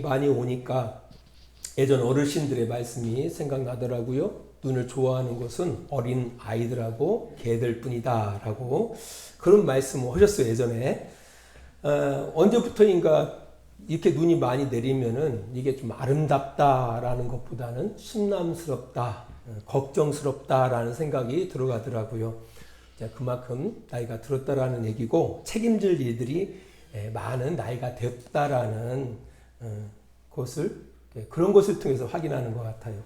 많이 오니까 예전 어르신들의 말씀이 생각나더라고요. 눈을 좋아하는 것은 어린 아이들하고 개들 뿐이다 라고 그런 말씀을 하셨어요. 예전에 언제부터인가 이렇게 눈이 많이 내리면은 이게 좀 아름답다라는 것보다는 심란스럽다, 걱정스럽다라는 생각이 들어가더라고요. 그만큼 나이가 들었다라는 얘기고 책임질 일들이 많은 나이가 됐다라는 그런 것을 통해서 확인하는 것 같아요.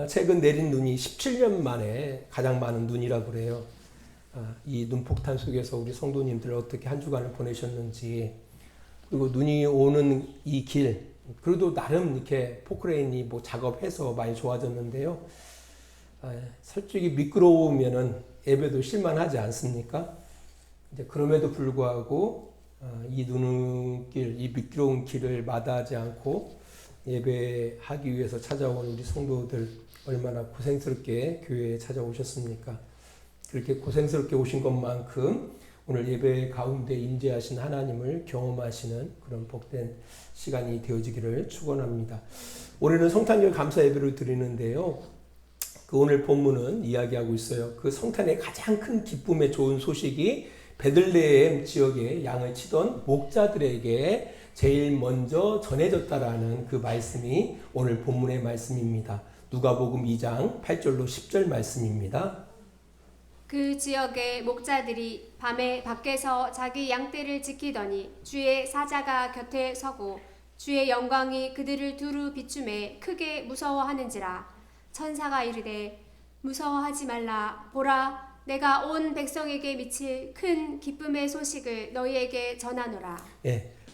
최근 내린 눈이 17년 만에 가장 많은 눈이라고 그래요. 이 눈폭탄 속에서 우리 성도님들 어떻게 한 주간을 보내셨는지, 그리고 눈이 오는 이 길, 그래도 나름 이렇게 포크레인이 작업해서 많이 좋아졌는데요. 솔직히 미끄러우면은 예배도 실만하지 않습니까? 이제 그럼에도 불구하고 이 눈길, 이 미끄러운 길을 마다하지 않고 예배하기 위해서 찾아온 우리 성도들 얼마나 고생스럽게 교회에 찾아오셨습니까? 그렇게 고생스럽게 오신 것만큼 오늘 예배 가운데 임재하신 하나님을 경험하시는 그런 복된 시간이 되어지기를 축원합니다. 올해는 성탄절 감사 예배를 드리는데요. 그 오늘 본문은 이야기하고 있어요. 그 성탄의 가장 큰 기쁨의 좋은 소식이 베들레헴 지역에 양을 치던 목자들에게 제일 먼저 전해졌다라는 그 말씀이 오늘 본문의 말씀입니다. 누가복음 2장 8절로 10절 말씀입니다. 그 지역의 목자들이 밤에 밖에서 자기 양떼를 지키더니 주의 사자가 곁에 서고 주의 영광이 그들을 두루 비춤에 크게 무서워하는지라. 천사가 이르되 무서워하지 말라. 보라, 내가 온 백성에게 미칠 큰 기쁨의 소식을 너희에게 전하노라.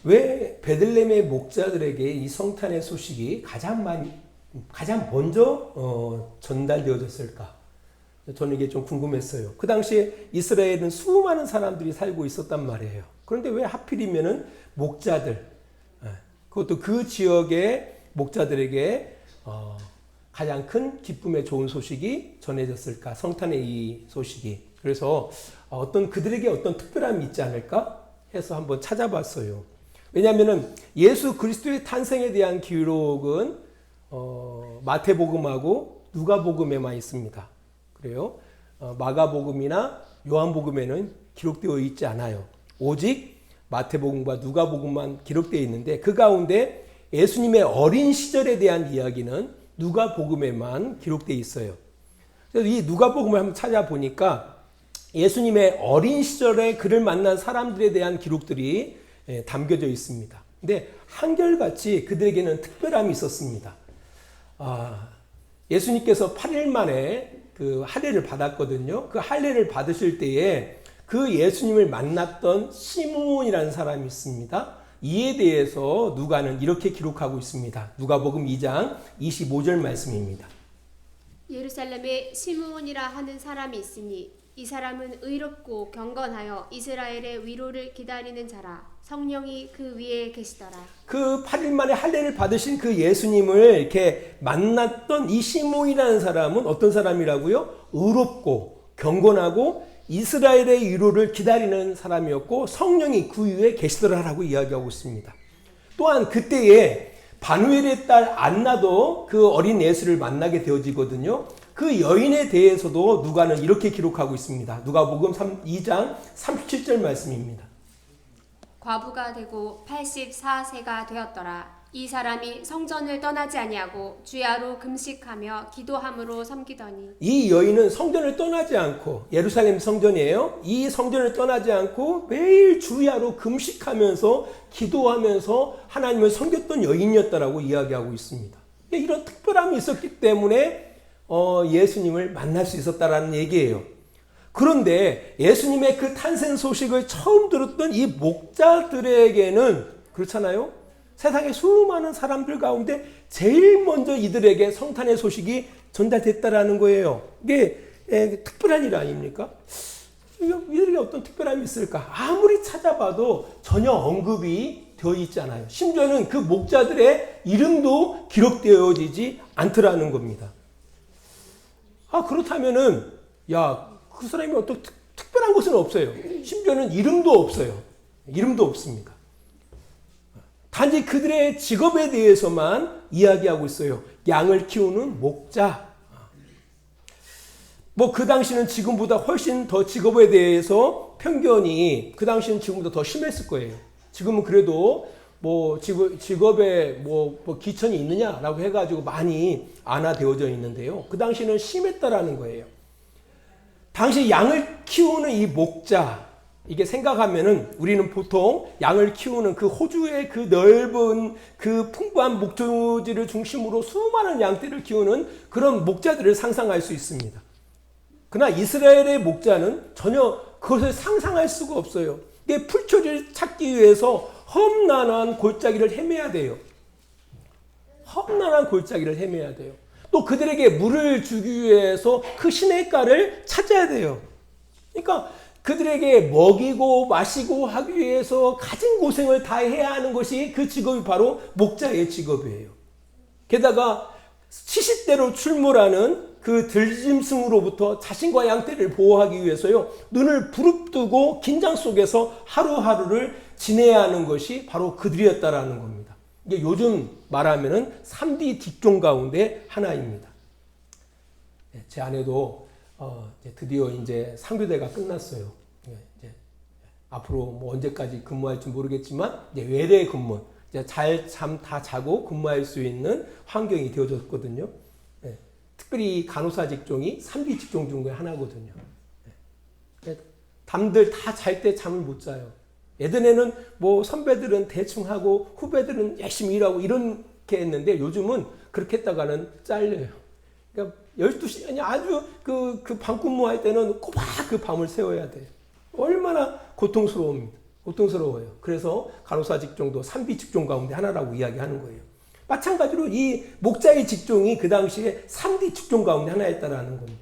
왜 베들레헴의 목자들에게 이 성탄의 소식이 가장 먼저 전달되어졌을까? 저는 이게 좀 궁금했어요. 그 당시에 이스라엘은 수많은 사람들이 살고 있었단 말이에요. 그런데 왜 하필이면은 목자들, 그것도 그 지역의 목자들에게 가장 큰 기쁨의 좋은 소식이 전해졌을까? 성탄의 이 소식이. 그래서 그들에게 어떤 특별함이 있지 않을까 해서 한번 찾아봤어요. 왜냐하면은 예수 그리스도의 탄생에 대한 기록은 마태복음하고 누가복음에만 있습니다. 그래요. 마가복음이나 요한복음에는 기록되어 있지 않아요. 오직 마태복음과 누가복음만 기록되어 있는데 그 가운데 예수님의 어린 시절에 대한 이야기는 누가복음에만 기록되어 있어요. 그래서 이 누가복음을 한번 찾아보니까 예수님의 어린 시절에 그를 만난 사람들에 대한 기록들이 담겨져 있습니다. 근데 한결같이 그들에게는 특별함이 있었습니다. 예수님께서 8일 만에 그 할례를 받았거든요. 그 할례를 받으실 때에 그 예수님을 만났던 시므온이라는 사람이 있습니다. 이에 대해서 누가는 이렇게 기록하고 있습니다. 누가복음 2장 25절 말씀입니다. 예루살렘에 시므온이라 하는 사람이 있으니 이 사람은 의롭고 경건하여 이스라엘의 위로를 기다리는 자라. 성령이 그 위에 계시더라. 그 8일 만에 할례를 받으신 그 예수님을 이렇게 만났던 이 시므온이라는 사람은 어떤 사람이라고요? 의롭고 경건하고 이스라엘의 위로를 기다리는 사람이었고 성령이 그 위에 계시더라라고 이야기하고 있습니다. 또한 그때에 바누엘의 딸 안나도 그 어린 예수를 만나게 되어지거든요. 그 여인에 대해서도 누가는 이렇게 기록하고 있습니다. 누가복음 2장 37절 말씀입니다. 과부가 되고 84세가 되었더라. 이 사람이 성전을 떠나지 아니하고 주야로 금식하며 기도함으로 섬기더니. 이 여인은 성전을 떠나지 않고, 예루살렘 성전이에요. 이 성전을 떠나지 않고 매일 주야로 금식하면서 기도하면서 하나님을 섬겼던 여인이었다라고 이야기하고 있습니다. 이런 특별함이 있었기 때문에 예수님을 만날 수 있었다라는 얘기예요. 그런데 예수님의 그 탄생 소식을 처음 들었던 이 목자들에게는 그렇잖아요. 세상의 수많은 사람들 가운데 제일 먼저 이들에게 성탄의 소식이 전달됐다라는 거예요. 이게 특별한 일 아닙니까? 이들에게 어떤 특별함이 있을까? 아무리 찾아봐도 전혀 언급이 되어 있지 않아요. 심지어는 그 목자들의 이름도 기록되어지지 않더라는 겁니다. 그렇다면은 그 사람이 어떤 특별한 것은 없어요. 심지어는 이름도 없어요. 이름도 없습니다. 단지 그들의 직업에 대해서만 이야기하고 있어요. 양을 키우는 목자. 뭐 그 당시는 지금보다 훨씬 더 직업에 대해서 편견이 그 당시는 지금보다 더 심했을 거예요. 지금은 그래도 뭐 직업에 뭐 기천이 있느냐라고 해가지고 많이 안화되어져 있는데요. 그 당시는 심했다라는 거예요. 당시 양을 키우는 이 목자, 이게 생각하면은 우리는 보통 양을 키우는 그 호주의 그 넓은 그 풍부한 목조지를 중심으로 수많은 양떼를 키우는 그런 목자들을 상상할 수 있습니다. 그러나 이스라엘의 목자는 전혀 그것을 상상할 수가 없어요. 이게 풀초리를 찾기 위해서 험난한 골짜기를 헤매야 돼요. 험난한 골짜기를 헤매야 돼요. 또 그들에게 물을 주기 위해서 그 시냇가를 찾아야 돼요. 그러니까 그들에게 먹이고 마시고 하기 위해서 가진 고생을 다 해야 하는 것이 그 직업이 바로 목자의 직업이에요. 게다가 70대로 출몰하는 그 들짐승으로부터 자신과 양떼를 보호하기 위해서요, 눈을 부릅뜨고 긴장 속에서 하루하루를 지내야 하는 것이 바로 그들이었다라는 겁니다. 이게 요즘 말하면은 3D 직종 가운데 하나입니다. 제 아내도 드디어 이제 상교대가 끝났어요. 이제 앞으로 뭐 언제까지 근무할지 모르겠지만 이제 외래 근무, 이제 잘 잠 다 자고 근무할 수 있는 환경이 되어졌거든요. 특별히 간호사 직종이 3D 직종 중에 하나거든요. 남들 다 잘 때 잠을 못 자요. 예전에는 뭐 선배들은 대충 하고 후배들은 열심히 일하고 이렇게 했는데 요즘은 그렇게 했다가는 잘려요. 그러니까 12시간이 아주 그 밤근무할 때는 꼬박 그 밤을 새워야 돼요. 얼마나 고통스러워요. 그래서 간호사 직종도 3D 직종 가운데 하나라고 이야기하는 거예요. 마찬가지로 이 목자의 직종이 그 당시에 3D 직종 가운데 하나였다라는 겁니다.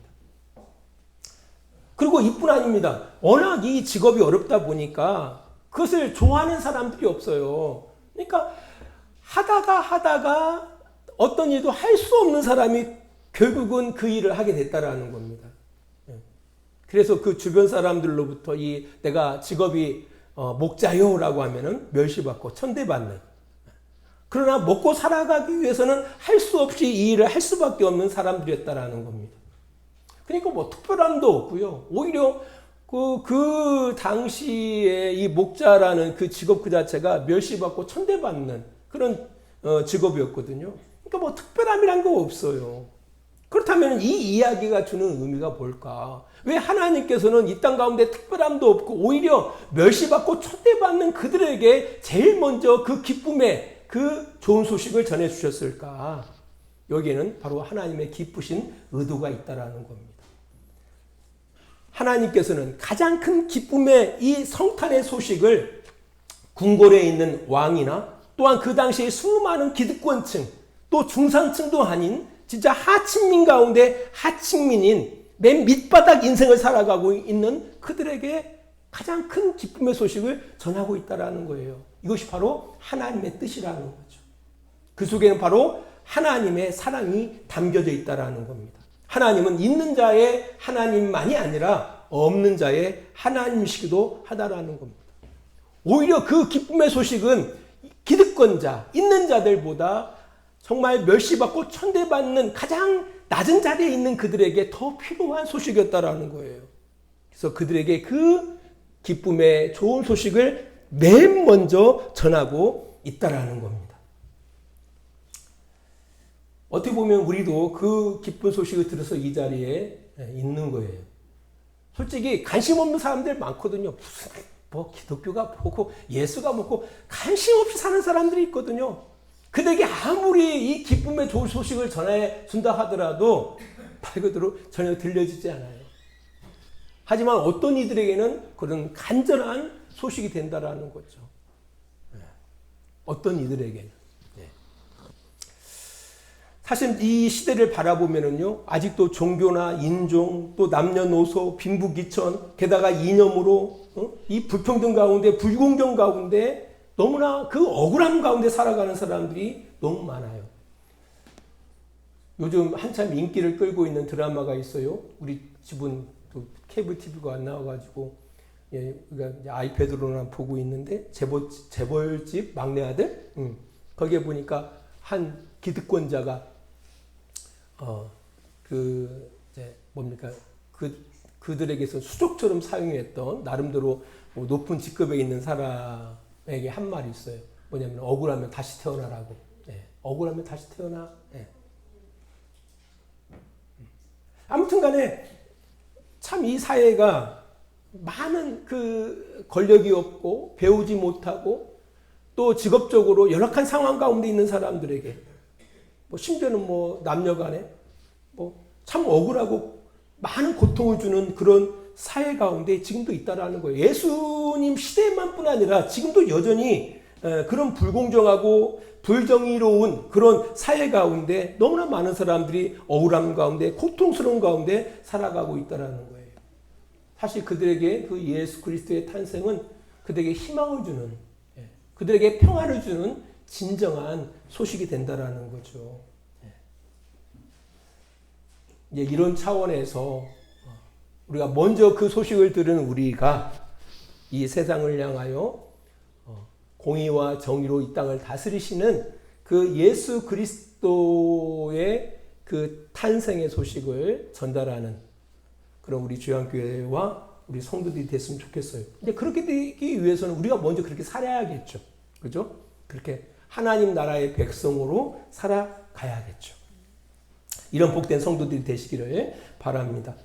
그리고 이뿐 아닙니다. 워낙 이 직업이 어렵다 보니까 그것을 좋아하는 사람들이 없어요. 그러니까 하다가 어떤 일도 할 수 없는 사람이 결국은 그 일을 하게 됐다라는 겁니다. 그래서 그 주변 사람들로부터 내가 직업이 목자요라고 하면은 멸시받고 천대받는. 그러나 먹고 살아가기 위해서는 할 수 없이 이 일을 할 수밖에 없는 사람들이었다라는 겁니다. 그러니까 뭐 특별함도 없고요. 오히려 그 당시에 이 목자라는 그 직업 그 자체가 멸시받고 천대받는 그런 직업이었거든요. 그러니까 뭐 특별함이란 거 없어요. 그렇다면 이 이야기가 주는 의미가 뭘까? 왜 하나님께서는 이 땅 가운데 특별함도 없고 오히려 멸시받고 천대받는 그들에게 제일 먼저 그 기쁨의 그 좋은 소식을 전해주셨을까? 여기에는 바로 하나님의 기쁘신 의도가 있다라는 겁니다. 하나님께서는 가장 큰 기쁨의 이 성탄의 소식을 궁궐에 있는 왕이나 또한 그 당시에 수많은 기득권층 또 중상층도 아닌 진짜 하층민 가운데 하층민인 맨 밑바닥 인생을 살아가고 있는 그들에게 가장 큰 기쁨의 소식을 전하고 있다는 거예요. 이것이 바로 하나님의 뜻이라는 거죠. 그 속에는 바로 하나님의 사랑이 담겨져 있다는 겁니다. 하나님은 있는 자의 하나님만이 아니라 없는 자의 하나님이시기도 하다라는 겁니다. 오히려 그 기쁨의 소식은 기득권자, 있는 자들보다 정말 멸시받고 천대받는 가장 낮은 자리에 있는 그들에게 더 필요한 소식이었다라는 거예요. 그래서 그들에게 그 기쁨의 좋은 소식을 맨 먼저 전하고 있다라는 겁니다. 어떻게 보면 우리도 그 기쁜 소식을 들어서 이 자리에 있는 거예요. 솔직히 관심 없는 사람들 많거든요. 무슨 뭐 기독교가 뭐고 예수가 뭐고 관심 없이 사는 사람들이 있거든요. 그들에게 아무리 이 기쁨의 좋은 소식을 전해 준다 하더라도 말 그대로 전혀 들려지지 않아요. 하지만 어떤 이들에게는 그런 간절한 소식이 된다라는 거죠. 어떤 이들에게는. 사실 이 시대를 바라보면은요, 아직도 종교나 인종, 또 남녀노소, 빈부귀천, 게다가 이념으로 이 불평등 가운데, 불공정 가운데 너무나 그 억울함 가운데 살아가는 사람들이 너무 많아요. 요즘 한참 인기를 끌고 있는 드라마가 있어요. 우리 집은 또 케이블 TV가 안 나와가지고 예, 우리가 이제 아이패드로나 보고 있는데 재벌집 막내 아들, 거기에 보니까 한 기득권자가 이제 뭡니까 그들에게서 수족처럼 사용했던 나름대로 뭐 높은 직급에 있는 사람에게 한 말이 있어요. 뭐냐면 억울하면 다시 태어나라고. 예, 억울하면 다시 태어나. 예. 아무튼간에 참 이 사회가 많은 그 권력이 없고 배우지 못하고 또 직업적으로 열악한 상황 가운데 있는 사람들에게 뭐 심지어는 뭐 남녀간에 뭐 참 억울하고 많은 고통을 주는 그런 사회 가운데 지금도 있다라는 거예요. 예수님 시대만뿐 아니라 지금도 여전히 그런 불공정하고 불정의로운 그런 사회 가운데 너무나 많은 사람들이 억울함 가운데 고통스러운 가운데 살아가고 있다라는 거예요. 사실 그들에게 그 예수 그리스도의 탄생은 그들에게 희망을 주는, 그들에게 평화를 주는 진정한 소식이 된다라는 거죠. 이제 이런 차원에서 우리가 먼저 그 소식을 들은 우리가 이 세상을 향하여 공의와 정의로 이 땅을 다스리시는 그 예수 그리스도의 그 탄생의 소식을 전달하는 그런 우리 주양교회와 우리 성도들이 됐으면 좋겠어요. 근데 그렇게 되기 위해서는 우리가 먼저 그렇게 살아야겠죠. 그죠? 그렇게 하나님 나라의 백성으로 살아가야겠죠. 이런 복된 성도들이 되시기를 바랍니다.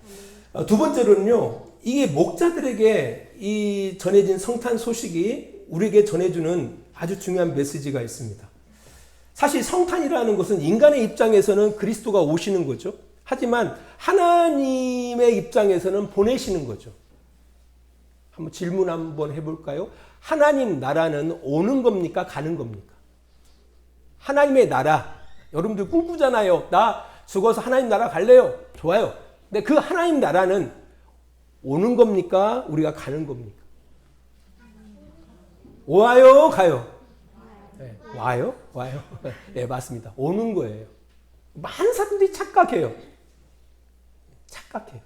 두 번째로는요, 이게 목자들에게 이 전해진 성탄 소식이 우리에게 전해주는 아주 중요한 메시지가 있습니다. 사실 성탄이라는 것은 인간의 입장에서는 그리스도가 오시는 거죠. 하지만 하나님의 입장에서는 보내시는 거죠. 한번 질문 한번 해볼까요? 하나님 나라는 오는 겁니까? 가는 겁니까? 하나님의 나라, 여러분들 꿈꾸잖아요. 나 죽어서 하나님 나라 갈래요. 좋아요. 근데 그 하나님 나라는 오는 겁니까? 우리가 가는 겁니까? 와요? 가요? 네, 와요? 와요? 네, 맞습니다. 오는 거예요. 많은 사람들이 착각해요. 착각해요.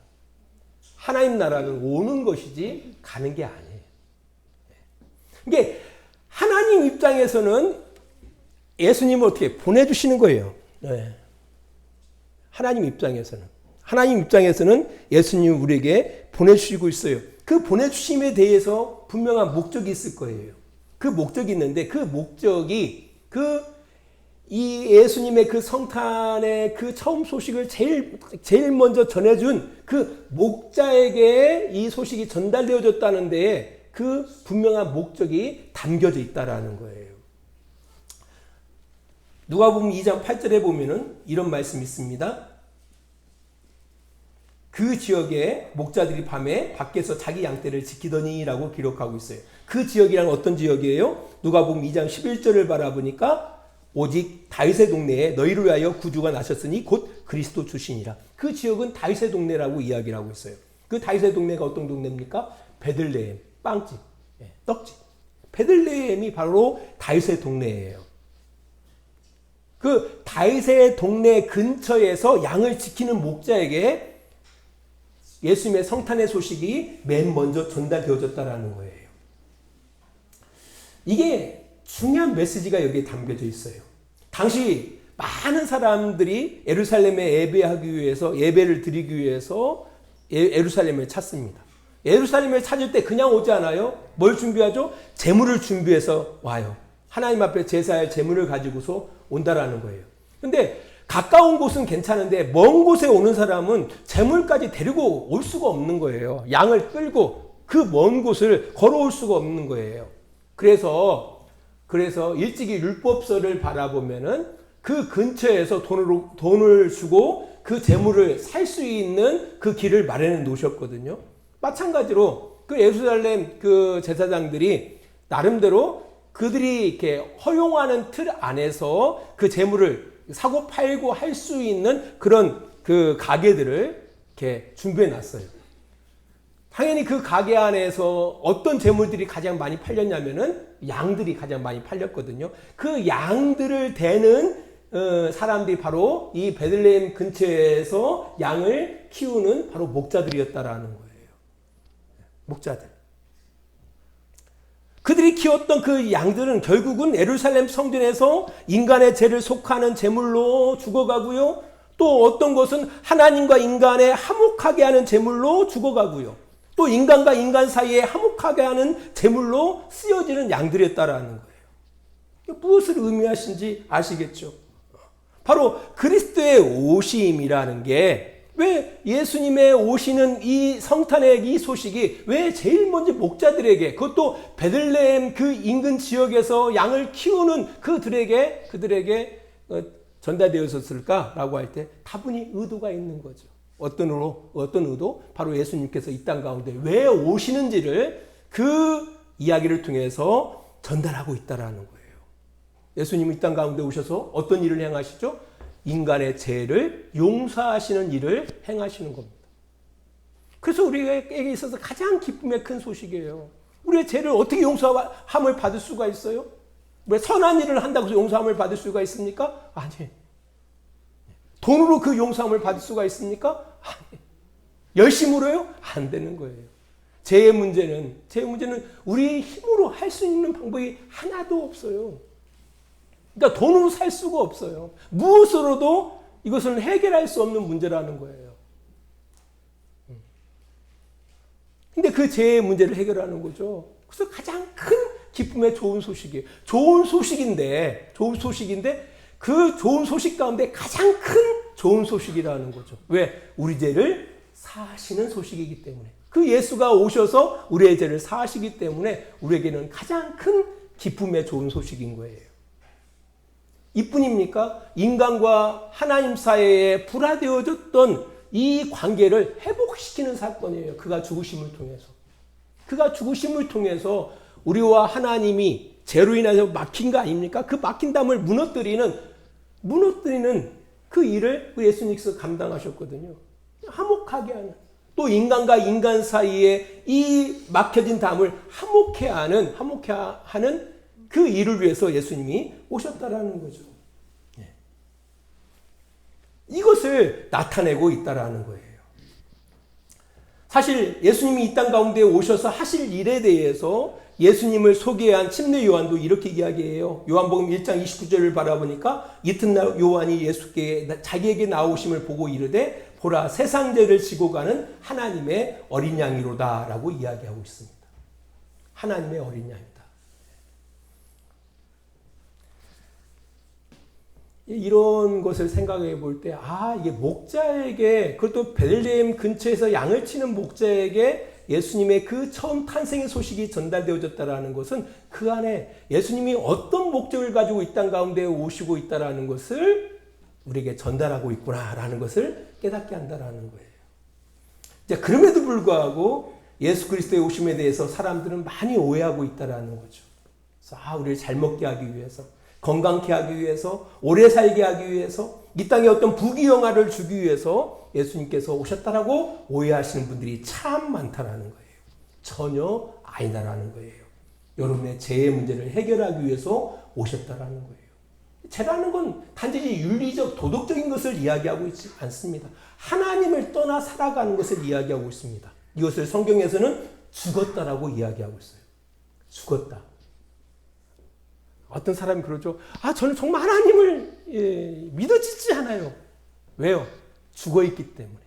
하나님 나라는 오는 것이지 가는 게 아니에요. 이게 하나님 입장에서는 예수님을 어떻게 보내주시는 거예요. 네. 하나님 입장에서는 예수님 우리에게 보내주시고 있어요. 그 보내주심에 대해서 분명한 목적이 있을 거예요. 그 목적이 있는데 그 목적이 이 예수님의 그 성탄의 그 처음 소식을 제일 먼저 전해준 그 목자에게 이 소식이 전달되어졌다는 데에 그 분명한 목적이 담겨져 있다라는 거예요. 누가복음 2장 8절에 보면은 이런 말씀이 있습니다. 그 지역에 목자들이 밤에 밖에서 자기 양떼를 지키더니라고 기록하고 있어요. 그 지역이란 어떤 지역이에요? 누가복음 2장 11절을 바라보니까 오직 다윗의 동네에 너희를 위하여 구주가 나셨으니 곧 그리스도 출신이라. 그 지역은 다윗의 동네라고 이야기를 하고 있어요. 그 다윗의 동네가 어떤 동네입니까? 베들레헴, 빵집, 떡집. 베들레헴이 바로 다윗의 동네예요. 그 다윗의 동네 근처에서 양을 지키는 목자에게 예수님의 성탄의 소식이 맨 먼저 전달되어졌다라는 거예요. 이게 중요한 메시지가 여기에 담겨져 있어요. 당시 많은 사람들이 예루살렘에 예배하기 위해서, 예배를 드리기 위해서 예루살렘을 찾습니다. 예루살렘을 찾을 때 그냥 오지 않아요. 뭘 준비하죠? 제물을 준비해서 와요. 하나님 앞에 제사할 제물을 가지고서 온다라는 거예요. 근데 가까운 곳은 괜찮은데 먼 곳에 오는 사람은 제물까지 데리고 올 수가 없는 거예요. 양을 끌고 그 먼 곳을 걸어올 수가 없는 거예요. 그래서 일찍이 율법서를 바라보면은 그 근처에서 돈을 주고 그 제물을 살 수 있는 그 길을 마련해 놓으셨거든요. 마찬가지로 그 예루살렘 그 제사장들이 나름대로 그들이 이렇게 허용하는 틀 안에서 그 제물을 사고 팔고 할 수 있는 그런 그 가게들을 이렇게 준비해 놨어요. 당연히 그 가게 안에서 어떤 제물들이 가장 많이 팔렸냐면은 양들이 가장 많이 팔렸거든요. 그 양들을 대는 사람들이 바로 이 베들레헴 근처에서 양을 키우는 바로 목자들이었다라는 거예요. 목자들. 그들이 키웠던 그 양들은 결국은 예루살렘 성전에서 인간의 죄를 속하는 제물로 죽어가고요. 또 어떤 것은 하나님과 인간의 화목하게 하는 제물로 죽어가고요. 또 인간과 인간 사이에 화목하게 하는 제물로 쓰여지는 양들이었다라는 거예요. 무엇을 의미하신지 아시겠죠? 바로 그리스도의 오심이라는 게, 왜 예수님의 오시는 이 성탄의 이 소식이 왜 제일 먼저 목자들에게, 그것도 베들레헴 그 인근 지역에서 양을 키우는 그들에게 전달되었을까라고 할 때 다분히 의도가 있는 거죠. 어떤 의도? 바로 예수님께서 이 땅 가운데 왜 오시는지를 그 이야기를 통해서 전달하고 있다라는 거예요. 예수님이 이 땅 가운데 오셔서 어떤 일을 행하시죠? 인간의 죄를 용서하시는 일을 행하시는 겁니다. 그래서 우리에게 있어서 가장 기쁨의 큰 소식이에요. 우리의 죄를 어떻게 용서함을 받을 수가 있어요? 왜 선한 일을 한다고 해서 용서함을 받을 수가 있습니까? 아니. 돈으로 그 용서함을 받을 수가 있습니까? 아니. 열심으로요? 안 되는 거예요. 죄의 문제는 우리의 힘으로 할 수 있는 방법이 하나도 없어요. 그러니까 돈으로 살 수가 없어요. 무엇으로도 이것을 해결할 수 없는 문제라는 거예요. 근데 그 죄의 문제를 해결하는 거죠. 그래서 가장 큰 기쁨의 좋은 소식이에요. 좋은 소식인데 그 좋은 소식 가운데 가장 큰 좋은 소식이라는 거죠. 왜? 우리 죄를 사하시는 소식이기 때문에. 그 예수가 오셔서 우리의 죄를 사하시기 때문에 우리에게는 가장 큰 기쁨의 좋은 소식인 거예요. 이뿐입니까? 인간과 하나님 사이에 불화되어졌던 이 관계를 회복시키는 사건이에요. 그가 죽으심을 통해서 우리와 하나님이 죄로 인해서 막힌 거 아닙니까? 그 막힌 담을 무너뜨리는 그 일을 예수님께서 감당하셨거든요. 화목하게 하는, 또 인간과 인간 사이에 이 막혀진 담을 화목해 하는 그 일을 위해서 예수님이 오셨다라는 거죠. 이것을 나타내고 있다라는 거예요. 사실 예수님이 이 땅 가운데 오셔서 하실 일에 대해서 예수님을 소개한 침례 요한도 이렇게 이야기해요. 요한복음 1장 29절을 바라보니까 이튿날 요한이 예수께 자기에게 나오심을 보고 이르되 보라 세상 죄를 지고 가는 하나님의 어린 양이로다 라고 이야기하고 있습니다. 하나님의 어린 양이다. 이런 것을 생각해 볼 때, 이게 목자에게, 그것도 베들레헴 근처에서 양을 치는 목자에게 예수님의 그 처음 탄생의 소식이 전달되어졌다라는 것은 그 안에 예수님이 어떤 목적을 가지고 이 땅 가운데 오시고 있다라는 것을 우리에게 전달하고 있구나라는 것을 깨닫게 한다라는 거예요. 이제 그럼에도 불구하고 예수 그리스도의 오심에 대해서 사람들은 많이 오해하고 있다라는 거죠. 그래서 우리를 잘 먹게 하기 위해서, 건강케 하기 위해서, 오래 살게 하기 위해서, 이 땅에 어떤 부귀영화를 주기 위해서 예수님께서 오셨다라고 오해하시는 분들이 참 많다라는 거예요. 전혀 아니다라는 거예요. 여러분의 죄의 문제를 해결하기 위해서 오셨다라는 거예요. 죄라는 건 단지 윤리적, 도덕적인 것을 이야기하고 있지 않습니다. 하나님을 떠나 살아가는 것을 이야기하고 있습니다. 이것을 성경에서는 죽었다라고 이야기하고 있어요. 죽었다. 어떤 사람이 그러죠. 저는 정말 하나님을 믿어지지 않아요. 왜요? 죽어있기 때문에.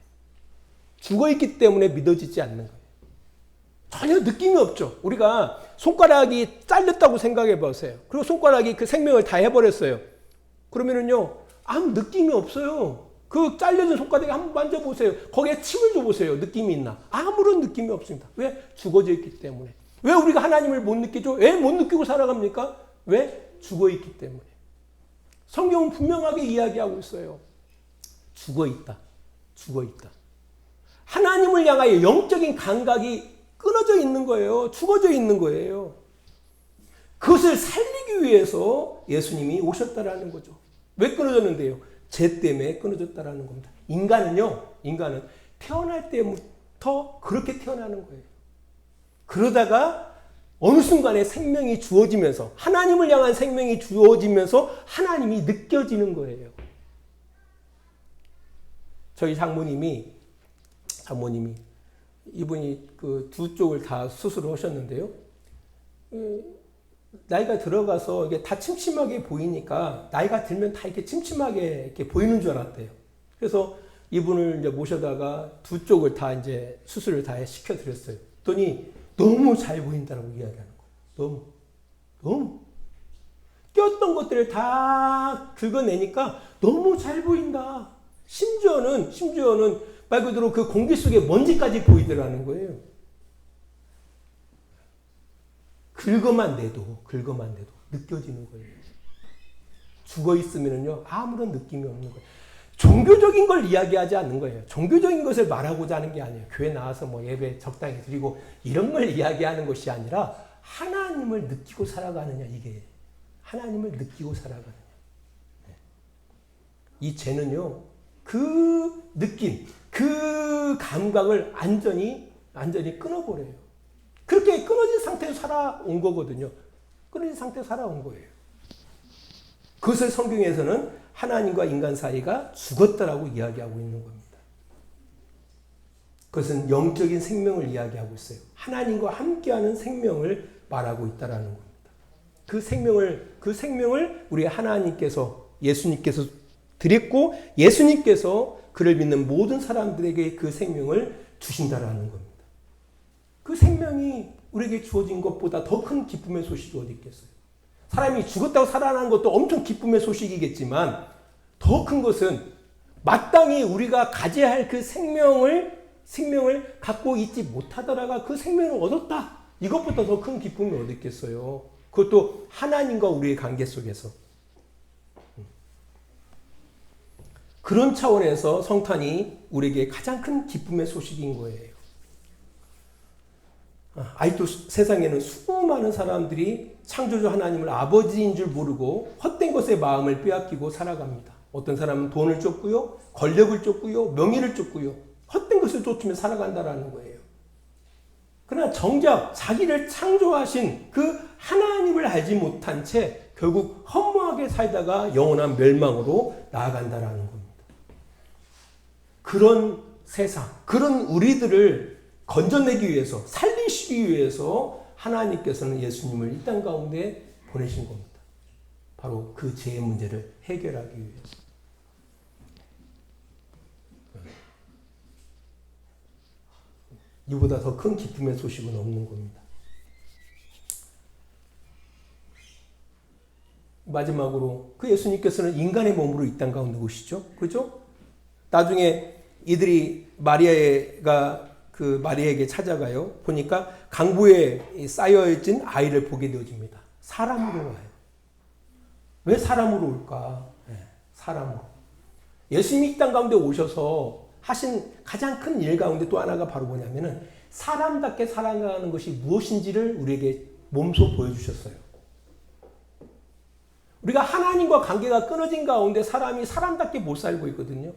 죽어있기 때문에 믿어지지 않는 거예요. 전혀 느낌이 없죠. 우리가 손가락이 잘렸다고 생각해 보세요. 그리고 손가락이 그 생명을 다 해버렸어요. 그러면은요, 아무 느낌이 없어요. 그 잘려진 손가락에 한번 만져보세요. 거기에 침을 줘보세요. 느낌이 있나? 아무런 느낌이 없습니다. 왜? 죽어져 있기 때문에. 왜 우리가 하나님을 못 느끼죠? 왜 못 느끼고 살아갑니까? 왜? 죽어있기 때문에. 성경은 분명하게 이야기하고 있어요. 죽어있다. 하나님을 향하여 영적인 감각이 끊어져 있는 거예요. 죽어져 있는 거예요. 그것을 살리기 위해서 예수님이 오셨다라는 거죠. 왜 끊어졌는데요? 죄 때문에 끊어졌다라는 겁니다. 인간은 태어날 때부터 그렇게 태어나는 거예요. 그러다가 어느 순간에 생명이 주어지면서, 하나님을 향한 생명이 주어지면서 하나님이 느껴지는 거예요. 저희 장모님이 이분이 그 두 쪽을 다 수술을 하셨는데요. 나이가 들어가서 이게 다 침침하게 보이니까 나이가 들면 다 이렇게 침침하게 이렇게 보이는 줄 알았대요. 그래서 이분을 이제 모셔다가 두 쪽을 다 이제 수술을 다 시켜드렸어요. 그랬더니 너무 잘 보인다고 이야기하는 거예요. 너무. 꼈던 것들을 다 긁어내니까 너무 잘 보인다. 심지어는 말 그대로 그 공기 속에 먼지까지 보이더라는 거예요. 긁어만 내도 느껴지는 거예요. 죽어 있으면요 아무런 느낌이 없는 거예요. 종교적인 걸 이야기하지 않는 거예요. 종교적인 것을 말하고자 하는 게 아니에요. 교회 나와서 뭐 예배 적당히 드리고 이런 걸 이야기하는 것이 아니라 하나님을 느끼고 살아가느냐, 이게. 하나님을 느끼고 살아가느냐. 이 죄는요, 그 느낌, 그 감각을 완전히 끊어버려요. 그렇게 끊어진 상태에서 살아온 거거든요. 끊어진 상태에서 살아온 거예요. 그것을 성경에서는 하나님과 인간 사이가 죽었다라고 이야기하고 있는 겁니다. 그것은 영적인 생명을 이야기하고 있어요. 하나님과 함께하는 생명을 말하고 있다라는 겁니다. 그 생명을 우리 하나님께서, 예수님께서 드렸고, 예수님께서 그를 믿는 모든 사람들에게 그 생명을 주신다라는 겁니다. 그 생명이 우리에게 주어진 것보다 더 큰 기쁨의 소식이 어디 있겠어요? 사람이 죽었다고 살아나는 것도 엄청 기쁨의 소식이겠지만 더 큰 것은 마땅히 우리가 가져야 할 그 생명을 갖고 있지 못하더라가 그 생명을 얻었다. 이것보다 더 큰 기쁨이 어디 있겠어요? 그것도 하나님과 우리의 관계 속에서. 그런 차원에서 성탄이 우리에게 가장 큰 기쁨의 소식인 거예요. 아직도 세상에는 수많은 사람들이 창조주 하나님을 아버지인 줄 모르고 헛된 것에 마음을 빼앗기고 살아갑니다. 어떤 사람은 돈을 쫓고요, 권력을 쫓고요, 명예를 쫓고요, 헛된 것을 쫓으며 살아간다라는 거예요. 그러나 정작 자기를 창조하신 그 하나님을 알지 못한 채 결국 허무하게 살다가 영원한 멸망으로 나아간다라는 겁니다. 그런 세상, 그런 우리들을 건져내기 위해서, 살리시기 위해서 하나님께서는 예수님을 이 땅 가운데 보내신 겁니다. 바로 그 죄의 문제를 해결하기 위해서. 이보다 더 큰 기쁨의 소식은 없는 겁니다. 마지막으로 그 예수님께서는 인간의 몸으로 이 땅 가운데 오시죠. 그죠? 나중에 이들이 마리아에게 찾아가요. 보니까 강보에 쌓여있진 아이를 보게 되어집니다. 사람으로 와요. 왜 사람으로 올까? 사람으로. 예수님이 이 땅 가운데 오셔서 하신 가장 큰 일 가운데 또 하나가 바로 뭐냐면은 사람답게 살아가는 것이 무엇인지를 우리에게 몸소 보여주셨어요. 우리가 하나님과 관계가 끊어진 가운데 사람이 사람답게 못 살고 있거든요.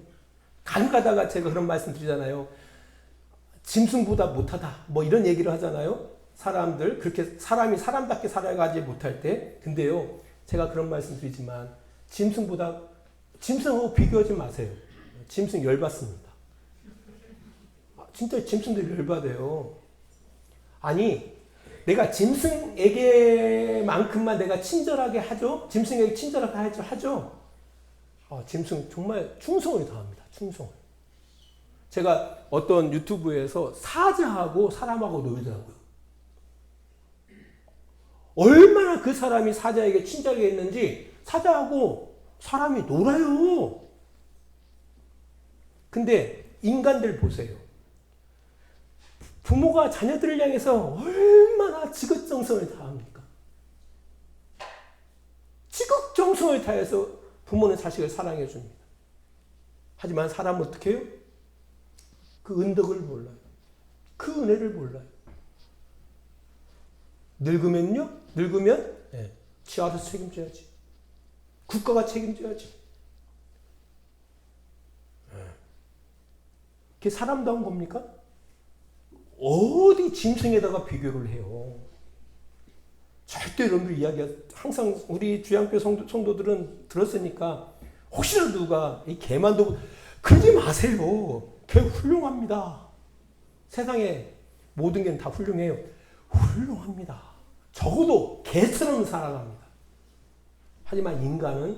가끔 가다가 제가 그런 말씀 드리잖아요. 짐승보다 못하다. 뭐 이런 얘기를 하잖아요. 사람들, 그렇게 사람이 사람답게 살아가지 못할 때. 근데요, 제가 그런 말씀 드리지만, 짐승하고 비교하지 마세요. 짐승 열받습니다. 진짜 짐승들 열받아요. 아니, 내가 짐승에게만큼만 내가 친절하게 하죠? 짐승에게 친절하게 하죠? 짐승 정말 충성을 다합니다. 충성을. 제가 어떤 유튜브에서 사자하고 사람하고 놀더라고요. 얼마나 그 사람이 사자에게 친절하게 했는지 사자하고 사람이 놀아요. 근데 인간들 보세요. 부모가 자녀들을 향해서 얼마나 지극정성을 다합니까? 지극정성을 다해서 부모는 자식을 사랑해 줍니다. 하지만 사람은 어떻게 해요? 그 은덕을 몰라요. 그 은혜를 몰라요. 늙으면 지 알아서 책임져야지. 국가가 책임져야지. 그게 사람다운 겁니까? 어디 짐승에다가 비교를 해요. 절대 여러분들 항상 우리 주양교 성도들은 들었으니까 혹시나 누가 이 개만도 그러지 마세요. 개 훌륭합니다. 세상에 모든 게 다 훌륭해요. 훌륭합니다. 적어도 개처럼 살아갑니다. 하지만 인간은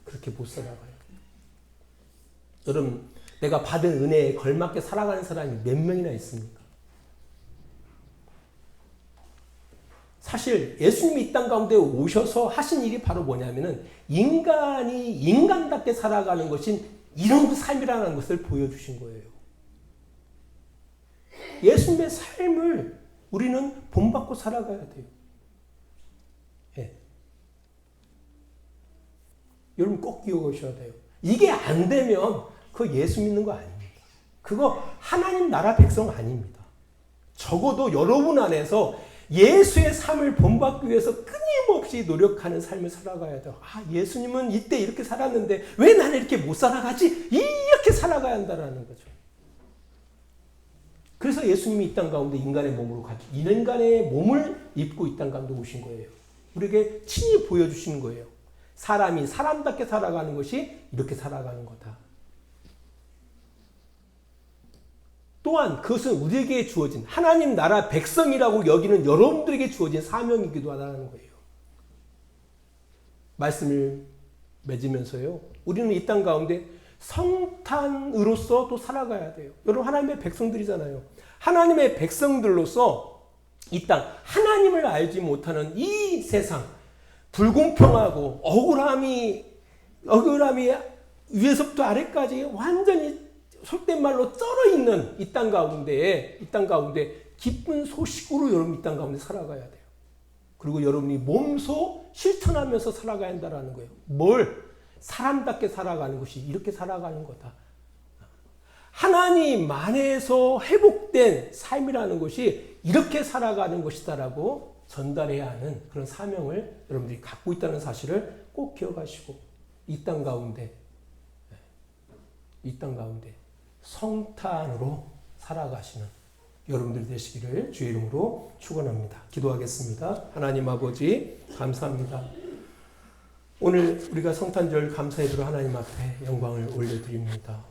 그렇게 못 살아가요. 여러분, 내가 받은 은혜에 걸맞게 살아가는 사람이 몇 명이나 있습니까? 사실 예수님이 이 땅 가운데 오셔서 하신 일이 바로 뭐냐면은 인간이 인간답게 살아가는 것인 이런 삶이라는 것을 보여주신 거예요. 예수님의 삶을 우리는 본받고 살아가야 돼요. 예. 여러분 꼭 기억하셔야 돼요. 이게 안 되면 그거 예수 믿는 거 아닙니다. 그거 하나님 나라 백성 아닙니다. 적어도 여러분 안에서 예수의 삶을 본받기 위해서 끊임없이 노력하는 삶을 살아가야 돼요. 아, 예수님은 이때 이렇게 살았는데 왜 나는 이렇게 못 살아가지? 이렇게 살아가야 한다는 거죠. 그래서 예수님이 이 땅 가운데 인간의 몸을 입고 이 땅 가운데 오신 거예요. 우리에게 친히 보여주시는 거예요. 사람이 사람답게 살아가는 것이 이렇게 살아가는 거다. 또한 그것은 우리에게 주어진 하나님 나라 백성이라고 여기는 여러분들에게 주어진 사명이기도 하다는 거예요. 말씀을 맺으면서요. 우리는 이 땅 가운데 성탄으로서 또 살아가야 돼요. 여러분 하나님의 백성들이잖아요. 하나님의 백성들로서 이 땅 하나님을 알지 못하는 이 세상 불공평하고 억울함이 위에서부터 아래까지 완전히 속된 말로 쩔어 있는 이 땅 가운데 기쁜 소식으로 여러분 이 땅 가운데 살아가야 돼요. 그리고 여러분이 몸소 실천하면서 살아가야 한다는 거예요. 뭘? 사람답게 살아가는 것이 이렇게 살아가는 거다. 하나님 안에서 회복된 삶이라는 것이 이렇게 살아가는 것이다라고 전달해야 하는 그런 사명을 여러분들이 갖고 있다는 사실을 꼭 기억하시고 이 땅 가운데 성탄으로 살아가시는 여러분들 되시기를 주의 이름으로 축원합니다. 기도하겠습니다. 하나님 아버지 감사합니다. 오늘 우리가 성탄절 감사의 하나님 앞에 영광을 올려드립니다.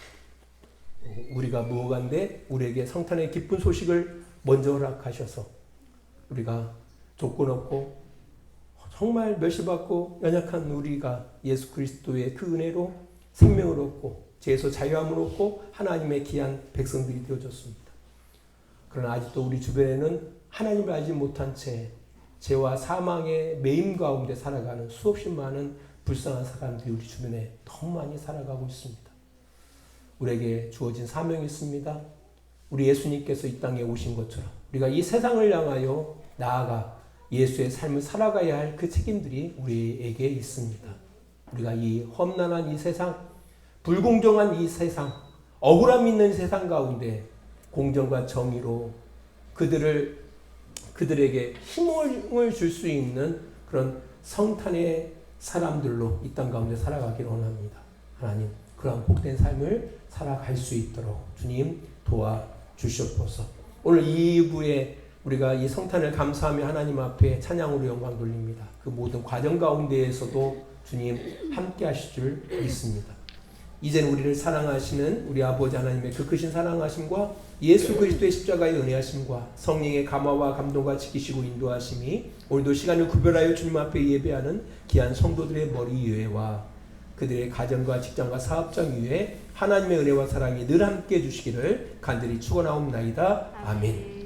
우리가 무엇간데 우리에게 성탄의 기쁜 소식을 먼저 허락하셔서 우리가 조건 없고 정말 멸시받고 연약한 우리가 예수 그리스도의 그 은혜로 생명을 얻고 죄에서 자유함을 얻고 하나님의 귀한 백성들이 되어졌습니다. 그러나 아직도 우리 주변에는 하나님을 알지 못한 채 죄와 사망의 매임 가운데 살아가는 수없이 많은 불쌍한 사람들이 우리 주변에 너무 많이 살아가고 있습니다. 우리에게 주어진 사명이 있습니다. 우리 예수님께서 이 땅에 오신 것처럼 우리가 이 세상을 향하여 나아가 예수의 삶을 살아가야 할 그 책임들이 우리에게 있습니다. 우리가 이 험난한 이 세상, 불공정한 이 세상, 억울함 있는 세상 가운데 공정과 정의로 그들에게 힘을 줄 수 있는 그런 성탄의 사람들로 이 땅 가운데 살아가기를 원합니다. 하나님, 그러한 복된 삶을 살아갈 수 있도록 주님 도와주시옵소서. 오늘 2부에 우리가 이 성탄을 감사하며 하나님 앞에 찬양으로 영광 돌립니다. 그 모든 과정 가운데에서도 주님 함께 하실 줄 믿습니다. 이제는 우리를 사랑하시는 우리 아버지 하나님의 그 크신 사랑하심과 예수 그리스도의 십자가의 은혜하심과 성령의 감화와 감동과 지키시고 인도하심이 오늘도 시간을 구별하여 주님 앞에 예배하는 귀한 성도들의 머리 위에와 그들의 가정과 직장과 사업장 위에 하나님의 은혜와 사랑이 늘 함께 해주시기를 간절히 축원하옵나이다. 아멘.